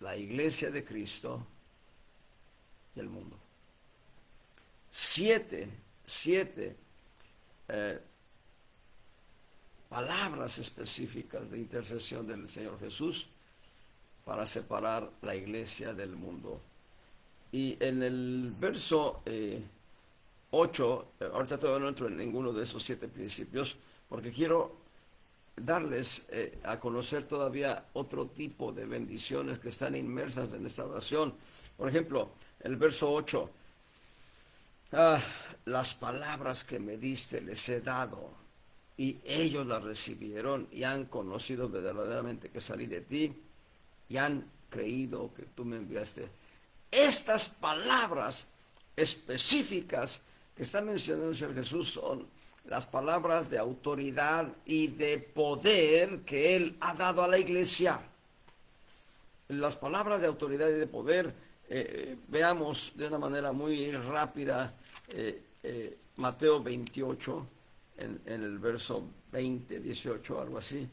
la iglesia de Cristo y el mundo. 7 palabras específicas de intercesión del Señor Jesús para separar la iglesia del mundo. Y en el verso 8, ahorita todavía no entro en ninguno de esos 7 principios, porque quiero darles a conocer todavía otro tipo de bendiciones que están inmersas en esta oración. Por ejemplo, el verso 8, las palabras que me diste les he dado, y ellos las recibieron y han conocido verdaderamente que salí de ti, y han creído que tú me enviaste. Estas palabras específicas que está mencionando el Señor Jesús son las palabras de autoridad y de poder que Él ha dado a la iglesia. Las palabras de autoridad y de poder, veamos de una manera muy rápida Mateo 28, en el verso 20, 18, algo así.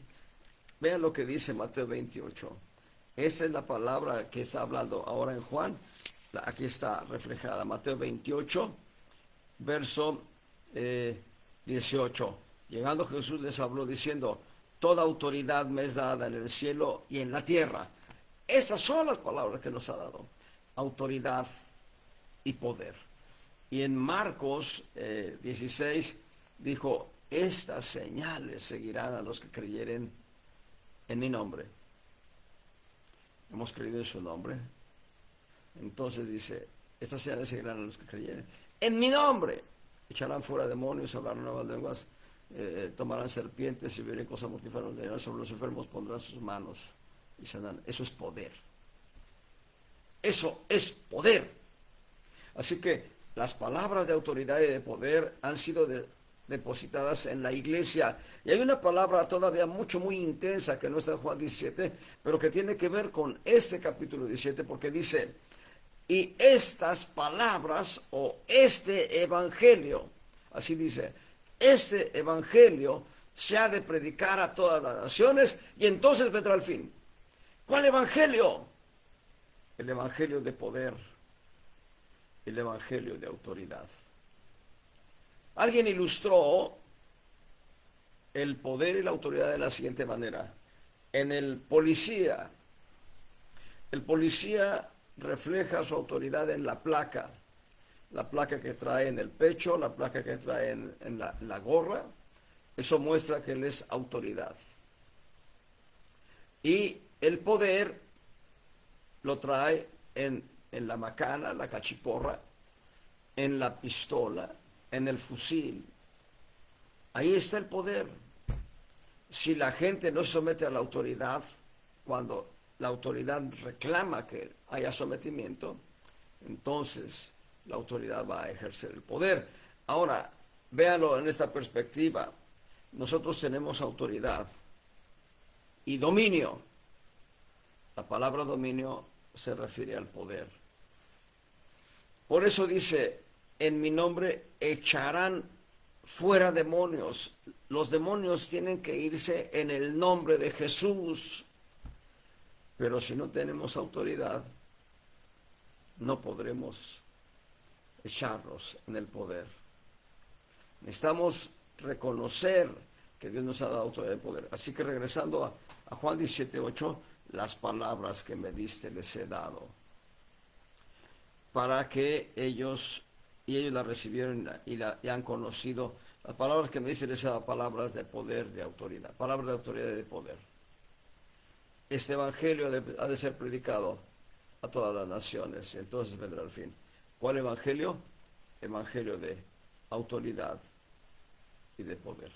Vean lo que dice Mateo 28. Esa es la palabra que está hablando ahora en Juan. Aquí está reflejada, Mateo 28, verso 18. Llegando Jesús les habló diciendo, toda autoridad me es dada en el cielo y en la tierra. Esas son las palabras que nos ha dado, autoridad y poder. Y en Marcos 16 dijo, estas señales seguirán a los que creyeren en mi nombre. Hemos creído en su nombre. Entonces dice, estas señales seguirán a los que creyeren en mi nombre. Echarán fuera demonios, hablarán nuevas lenguas, tomarán serpientes, y verán cosas mortíferas, sobre los enfermos pondrán sus manos y sanarán. Eso es poder. Eso es poder. Así que las palabras de autoridad y de poder han sido depositadas en la iglesia. Y hay una palabra todavía muy intensa que no está en Juan 17, pero que tiene que ver con este capítulo 17, porque dice, y estas palabras o este evangelio, así dice, este evangelio se ha de predicar a todas las naciones y entonces vendrá el fin. ¿Cuál evangelio? El evangelio de poder, el evangelio de autoridad. Alguien ilustró el poder y la autoridad de la siguiente manera. En el policía refleja su autoridad en la placa. la placa que trae en el pecho, la placa que trae en la gorra. Eso muestra que él es autoridad. Y el poder lo trae en la macana, la cachiporra, en la pistola, en el fusil. Ahí está el poder. Si la gente no se somete a la autoridad, cuando la autoridad reclama que haya sometimiento, entonces la autoridad va a ejercer el poder. Ahora, véanlo en esta perspectiva. Nosotros tenemos autoridad y dominio. La palabra dominio se refiere al poder. Por eso dice, en mi nombre echarán fuera demonios. Los demonios tienen que irse en el nombre de Jesús. Pero si no tenemos autoridad, no podremos echarlos en el poder. Necesitamos reconocer que Dios nos ha dado autoridad y poder. Así que regresando a Juan 17:8, las palabras que me diste les he dado, para que ellos las recibieron y han conocido. Las palabras que me diste les he dado, palabras de poder, de autoridad, palabras de autoridad y de poder. Este evangelio ha de ser predicado a todas las naciones, entonces vendrá el fin. ¿Cuál evangelio? Evangelio de autoridad y de poder.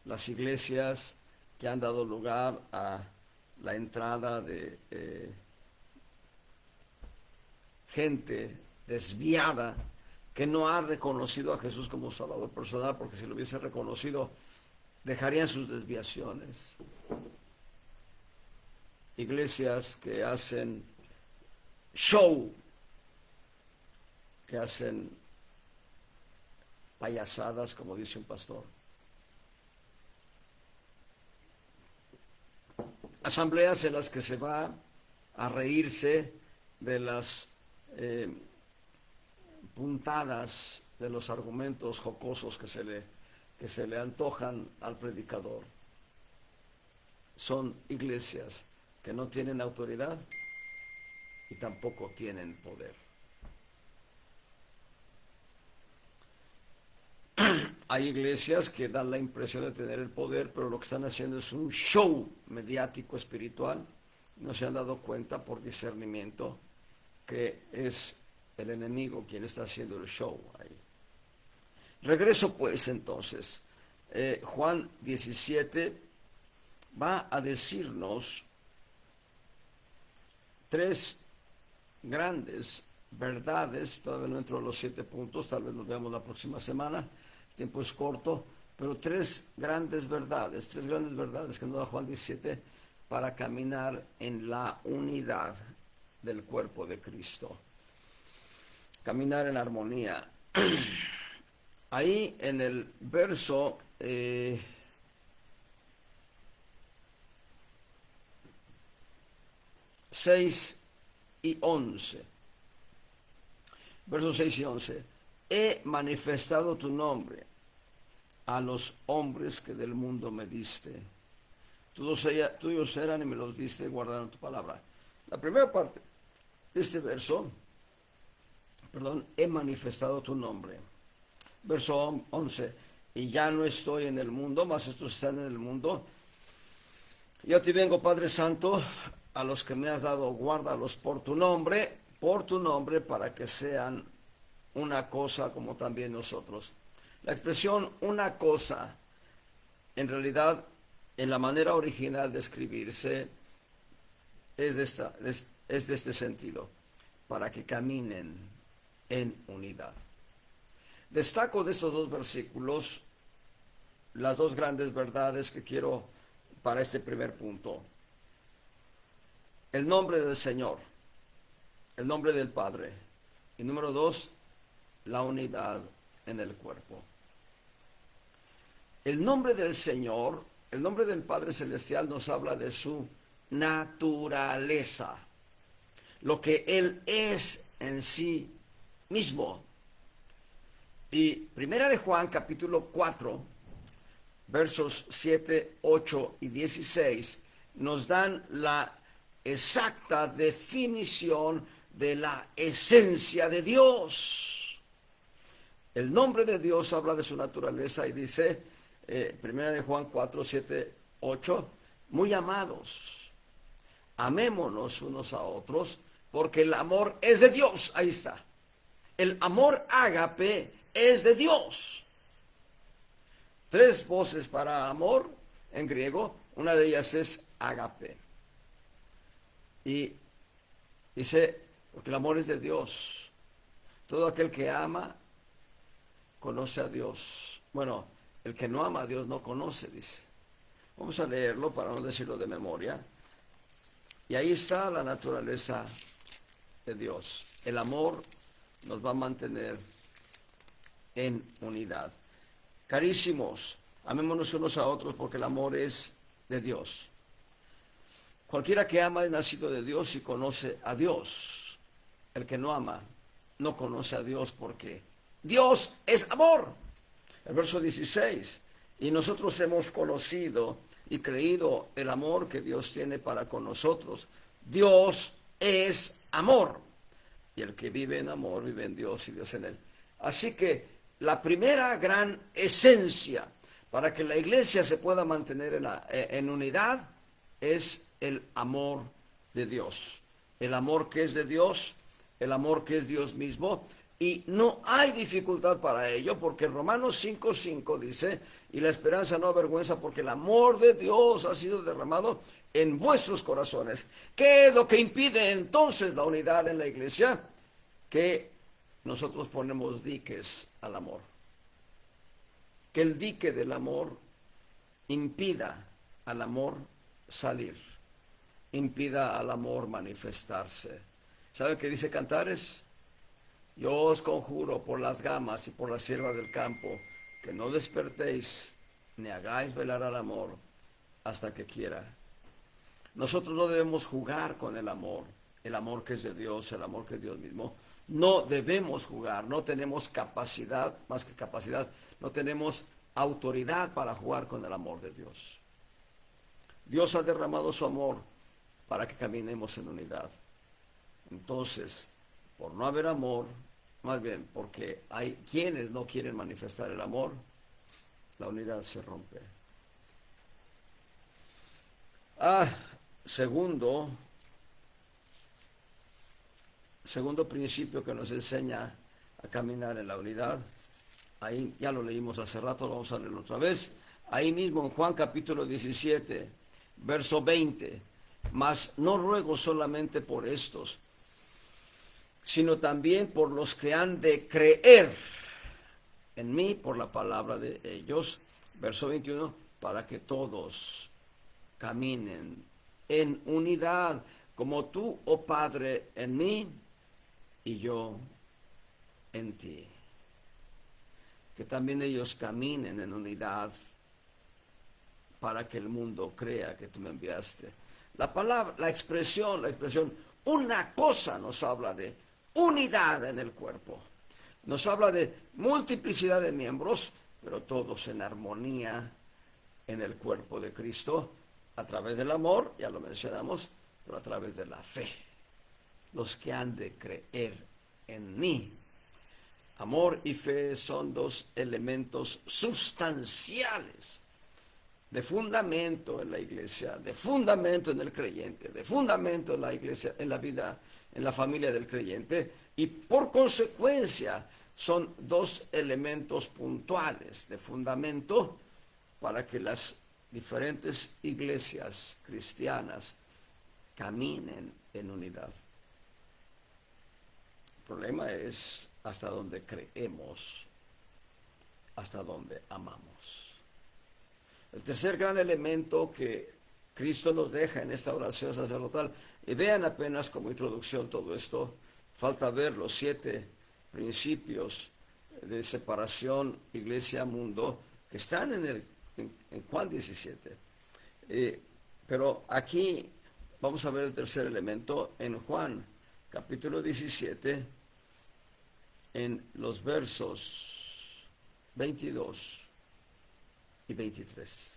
Las iglesias que han dado lugar a la entrada de gente desviada que no ha reconocido a Jesús como Salvador personal, porque si lo hubiese reconocido, dejarían sus desviaciones. Iglesias que hacen show, que hacen payasadas, como dice un pastor. Asambleas en las que se va a reírse de las puntadas, de los argumentos jocosos que se le antojan al predicador. Son iglesias que no tienen autoridad y tampoco tienen poder. Hay iglesias que dan la impresión de tener el poder, pero lo que están haciendo es un show mediático espiritual. No se han dado cuenta por discernimiento que es el enemigo quien está haciendo el show ahí. Regreso pues entonces. Juan 17 va a decirnos tres grandes verdades. Todavía no entro a los 7 puntos, tal vez los veamos la próxima semana, el tiempo es corto, pero tres grandes verdades que nos da Juan 17 para caminar en la unidad del cuerpo de Cristo, caminar en armonía. Ahí en el verso 6 y 11. Versos 6 y 11. He manifestado tu nombre a los hombres que del mundo me diste. Tuyos eran y me los diste, guardaron tu palabra. La primera parte de este verso, he manifestado tu nombre. Verso 11. Y ya no estoy en el mundo, mas estos están en el mundo. Yo a ti vengo, Padre Santo, a los que me has dado, guárdalos por tu nombre, para que sean una cosa como también nosotros. La expresión una cosa, en realidad, en la manera original de escribirse, es de este sentido, para que caminen en unidad. Destaco de estos dos versículos las dos grandes verdades que quiero para este primer punto. El nombre del Señor, el nombre del Padre, y número 2, la unidad en el cuerpo. El nombre del Señor, el nombre del Padre Celestial nos habla de su naturaleza, lo que Él es en sí mismo. Y Primera de Juan, capítulo 4, versos 7, 8 y 16, nos dan la exacta definición de la esencia de Dios. El nombre de Dios habla de su naturaleza y dice, 1 de Juan 4, 7, 8, muy amados, amémonos unos a otros, porque el amor es de Dios. Ahí está. El amor ágape es de Dios. Tres voces para amor en griego, una de ellas es ágape. Y dice, porque el amor es de Dios. Todo aquel que ama conoce a Dios. Bueno, el que no ama a Dios no conoce, dice. Vamos a leerlo para no decirlo de memoria. Y ahí está la naturaleza de Dios. El amor nos va a mantener en unidad. Carísimos, amémonos unos a otros porque el amor es de Dios. Cualquiera que ama es nacido de Dios y conoce a Dios. El que no ama no conoce a Dios porque Dios es amor. El verso 16, y nosotros hemos conocido y creído el amor que Dios tiene para con nosotros. Dios es amor. Y el que vive en amor vive en Dios y Dios en él. Así que la primera gran esencia para que la iglesia se pueda mantener en unidad es el amor de Dios. El amor que es de Dios, el amor que es Dios mismo. Y no hay dificultad para ello, porque Romanos 5:5 dice, y la esperanza no avergüenza, porque el amor de Dios ha sido derramado en vuestros corazones. ¿Qué es lo que impide entonces la unidad en la iglesia? Que nosotros ponemos diques al amor. Que el dique del amor impida al amor salir, impida al amor manifestarse. ¿Sabe qué dice Cantares? Yo os conjuro por las gamas y por la sierva del campo, que no despertéis ni hagáis velar al amor hasta que quiera. Nosotros no debemos jugar con el amor que es de Dios, el amor que es Dios mismo. No debemos jugar, no tenemos capacidad, más que capacidad, no tenemos autoridad para jugar con el amor de Dios. Dios ha derramado su amor para que caminemos en unidad. Entonces, por no haber amor, más bien porque hay quienes no quieren manifestar el amor, la unidad se rompe. Segundo principio que nos enseña a caminar en la unidad, ahí ya lo leímos hace rato, lo vamos a leer otra vez, ahí mismo en Juan capítulo 17, verso 20, mas no ruego solamente por estos, sino también por los que han de creer en mí por la palabra de ellos. Verso 21, para que todos caminen en unidad, como tú, oh Padre, en mí y yo en ti. Que también ellos caminen en unidad para que el mundo crea que tú me enviaste. La palabra, la expresión, una cosa nos habla de unidad en el cuerpo. Nos habla de multiplicidad de miembros, pero todos en armonía en el cuerpo de Cristo, a través del amor, ya lo mencionamos, pero a través de la fe. Los que han de creer en mí. Amor y fe son dos elementos sustanciales de fundamento en la iglesia, de fundamento en el creyente, de fundamento en la iglesia, en la vida, en la familia del creyente, y por consecuencia son dos elementos puntuales de fundamento para que las diferentes iglesias cristianas caminen en unidad. El problema es hasta donde creemos, hasta donde amamos. El tercer gran elemento que Cristo nos deja en esta oración sacerdotal, y vean apenas como introducción todo esto, falta ver los 7 principios de separación iglesia-mundo que están en Juan 17. Pero aquí vamos a ver el tercer elemento en Juan capítulo 17, en los versos 22 y 23.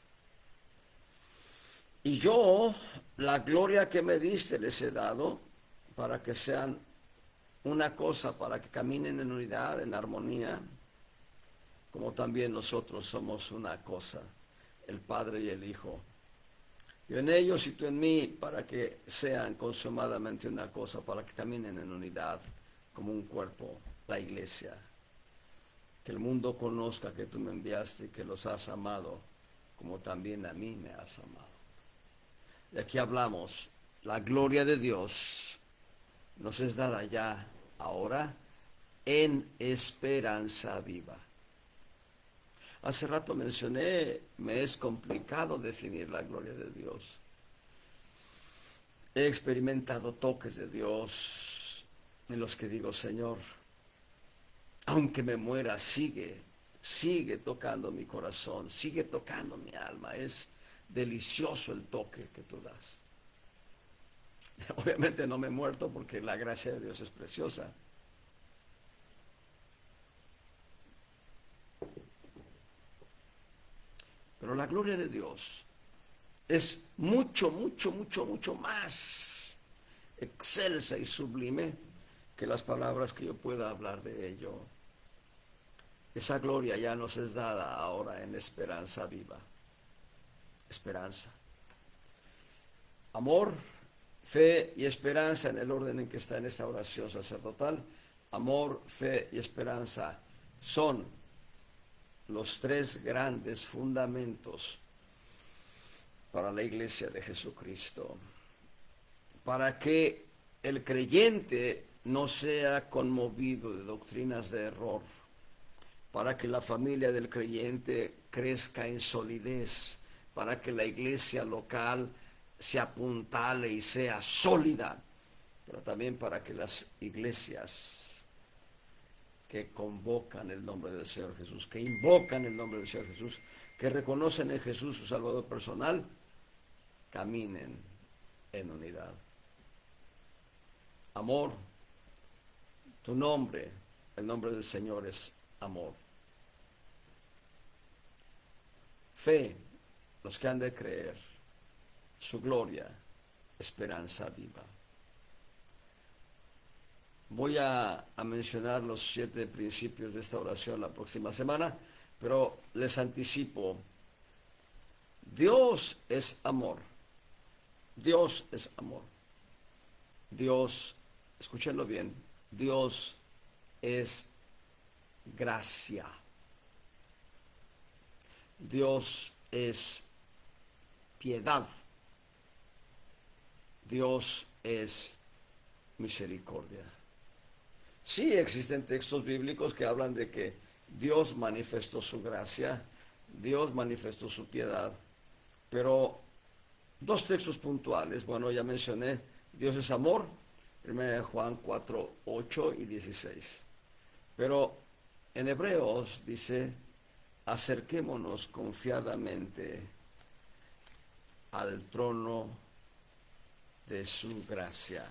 Y yo, la gloria que me diste les he dado, para que sean una cosa para que caminen en unidad, en armonía, como también nosotros somos una cosa, el Padre y el Hijo. Yo en ellos y tú en mí, para que sean consumadamente una cosa, para que caminen en unidad, como un cuerpo, la iglesia. Que el mundo conozca que tú me enviaste y que los has amado, como también a mí me has amado. Y aquí hablamos, la gloria de Dios nos es dada ya, ahora, en esperanza viva. Hace rato mencioné, me es complicado definir la gloria de Dios. He experimentado toques de Dios en los que digo, Señor, aunque me muera, sigue tocando mi corazón, sigue tocando mi alma. Es delicioso el toque que tú das. Obviamente no me he muerto porque la gracia de Dios es preciosa. Pero la gloria de Dios es mucho más excelsa y sublime que las palabras que yo pueda hablar de ello. Esa gloria ya nos es dada ahora en esperanza viva. Esperanza. Amor, fe y esperanza en el orden en que está en esta oración sacerdotal. Amor, fe y esperanza son los tres grandes fundamentos para la iglesia de Jesucristo. Para que el creyente no sea conmovido de doctrinas de error, para que la familia del creyente crezca en solidez, para que la iglesia local se apuntale y sea sólida, pero también para que las iglesias que convocan el nombre del Señor Jesús, que invocan el nombre del Señor Jesús, que reconocen en Jesús su Salvador personal, caminen en unidad. Amor, tu nombre, el nombre del Señor es amor. Fe, los que han de creer, su gloria, esperanza viva. Voy a mencionar los 7 principios de esta oración la próxima semana, pero les anticipo, Dios es amor. Dios es amor. Dios, escúchenlo bien, Dios es gracia. Dios es piedad. Dios es misericordia. Sí existen textos bíblicos que hablan de que Dios manifestó su gracia, Dios manifestó su piedad, pero dos textos puntuales. Bueno, ya mencioné, Dios es amor, 1 Juan 4, 8 y 16. Pero en Hebreos dice, acerquémonos confiadamente al trono de su gracia.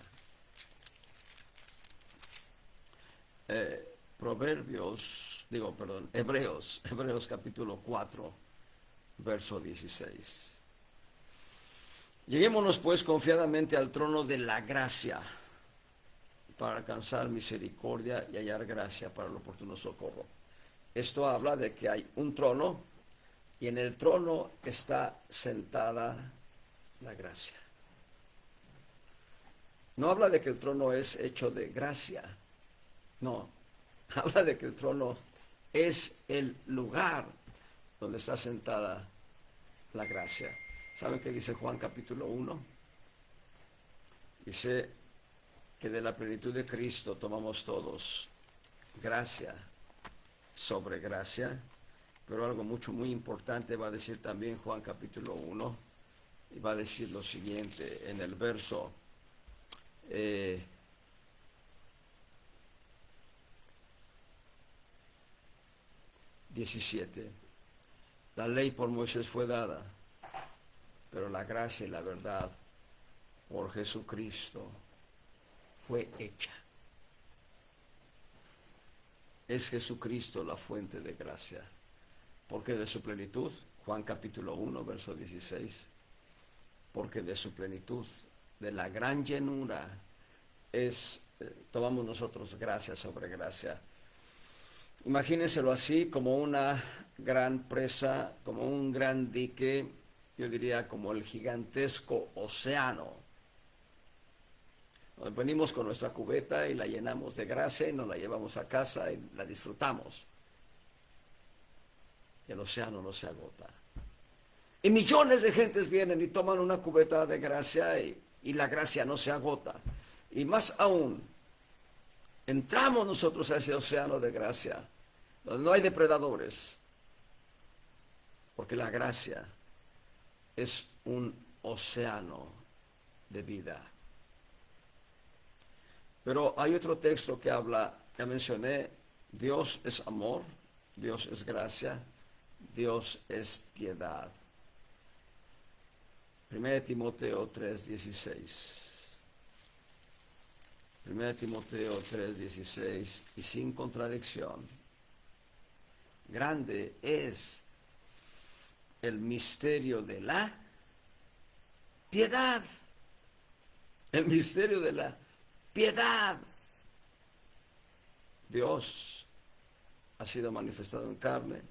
Hebreos capítulo 4, verso 16. Lleguémonos pues confiadamente al trono de la gracia para alcanzar misericordia y hallar gracia para el oportuno socorro. Esto habla de que hay un trono y en el trono está sentada la gracia. No habla de que el trono es hecho de gracia, no, habla de que el trono es el lugar donde está sentada la gracia. ¿Saben qué dice Juan capítulo 1? Dice que de la plenitud de Cristo tomamos todos gracia sobre gracia, pero algo muy importante va a decir también Juan capítulo 1, y va a decir lo siguiente en el verso 17. La ley por Moisés fue dada, pero la gracia y la verdad por Jesucristo fue hecha. Es Jesucristo la fuente de gracia, porque de su plenitud, Juan capítulo 1, verso 16, porque de su plenitud, de la gran llenura, es tomamos nosotros gracia sobre gracia. Imagínenselo así, como una gran presa, como un gran dique, yo diría como el gigantesco océano. Donde venimos con nuestra cubeta y la llenamos de gracia y nos la llevamos a casa y la disfrutamos. Y el océano no se agota. Y millones de gentes vienen y toman una cubeta de gracia y la gracia no se agota. Y más aún, entramos nosotros a ese océano de gracia, donde no hay depredadores, porque la gracia es un océano de vida. Pero hay otro texto que habla, ya mencioné, Dios es amor, Dios es gracia, Dios es piedad. 1 Timoteo 3:16. 1 Timoteo 3:16, y sin contradicción. Grande es el misterio de la piedad. El misterio de la piedad. Dios ha sido manifestado en carne,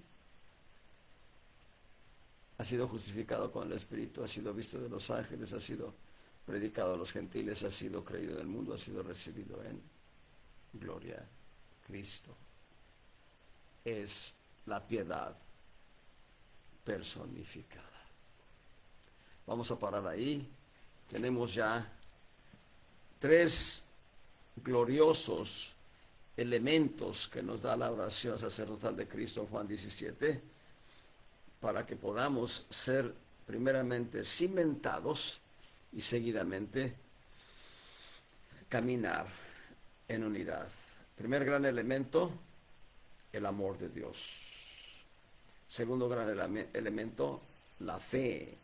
ha sido justificado con el Espíritu, ha sido visto de los ángeles, ha sido predicado a los gentiles, ha sido creído en el mundo, ha sido recibido en gloria. Cristo es la piedad personificada. Vamos a parar ahí. Tenemos ya 3 gloriosos elementos que nos da la oración sacerdotal de Cristo en Juan 17, para que podamos ser primeramente cimentados y seguidamente caminar en unidad. Primer gran elemento, el amor de Dios. Segundo gran elemento, la fe.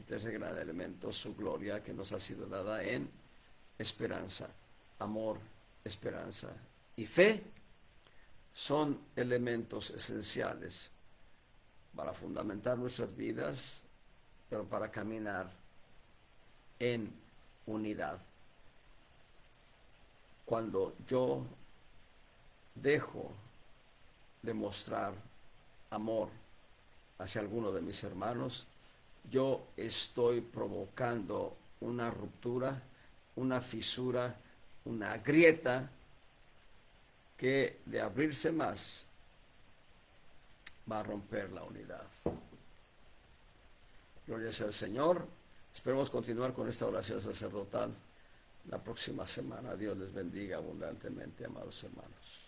Tercer gran elemento, su gloria que nos ha sido dada en esperanza. Amor, esperanza y fe son elementos esenciales para fundamentar nuestras vidas, pero para caminar en unidad. Cuando yo dejo de mostrar amor hacia alguno de mis hermanos, yo estoy provocando una ruptura, una fisura, una grieta que de abrirse más va a romper la unidad. Gloria sea al Señor. Esperemos continuar con esta oración sacerdotal la próxima semana. Dios les bendiga abundantemente, amados hermanos.